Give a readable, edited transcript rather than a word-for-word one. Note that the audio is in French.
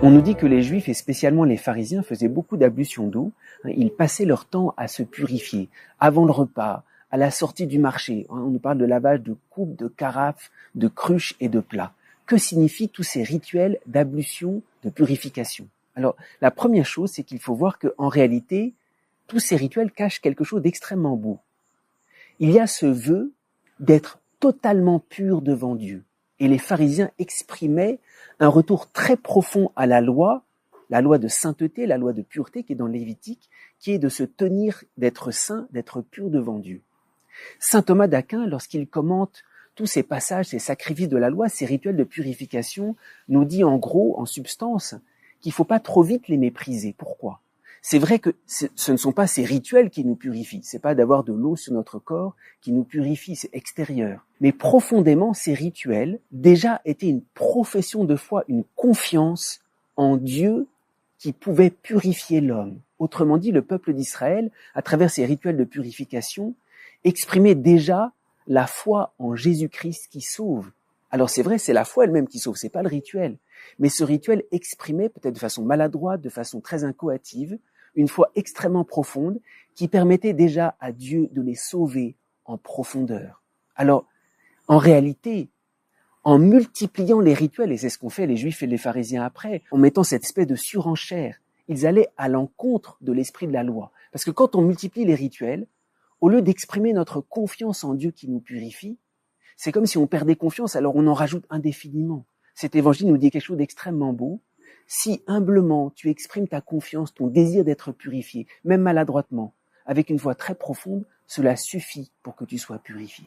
On nous dit que les Juifs, et spécialement les pharisiens, faisaient beaucoup d'ablutions d'eau. Ils passaient leur temps à se purifier, avant le repas, à la sortie du marché. On nous parle de lavage de coupes, de carafes, de cruches et de plats. Que signifient tous ces rituels d'ablution, de purification? Alors, la première chose, c'est qu'il faut voir qu'en réalité, tous ces rituels cachent quelque chose d'extrêmement beau. Il y a ce vœu d'être totalement pur devant Dieu. Et les pharisiens exprimaient un retour très profond à la loi de sainteté, la loi de pureté qui est dans le Lévitique, qui est de se tenir, d'être saint, d'être pur devant Dieu. Saint Thomas d'Aquin, lorsqu'il commente tous ces passages, ces sacrifices de la loi, ces rituels de purification, nous dit en gros, en substance, qu'il ne faut pas trop vite les mépriser. Pourquoi ? C'est vrai que ce ne sont pas ces rituels qui nous purifient, c'est pas d'avoir de l'eau sur notre corps qui nous purifie, c'est extérieur. Mais profondément, ces rituels déjà étaient une profession de foi, une confiance en Dieu qui pouvait purifier l'homme. Autrement dit, le peuple d'Israël, à travers ces rituels de purification, exprimait déjà la foi en Jésus-Christ qui sauve. Alors c'est vrai, c'est la foi elle-même qui sauve, c'est pas le rituel. Mais ce rituel exprimait peut-être de façon maladroite, de façon très inchoative, une foi extrêmement profonde qui permettait déjà à Dieu de les sauver en profondeur. Alors, en réalité, en multipliant les rituels, et c'est ce qu'ont fait les Juifs et les pharisiens après, en mettant cette espèce de surenchère, ils allaient à l'encontre de l'esprit de la loi. Parce que quand on multiplie les rituels, au lieu d'exprimer notre confiance en Dieu qui nous purifie, c'est comme si on perdait confiance, alors on en rajoute indéfiniment. Cet évangile nous dit quelque chose d'extrêmement beau. Si humblement tu exprimes ta confiance, ton désir d'être purifié, même maladroitement, avec une foi très profonde, cela suffit pour que tu sois purifié.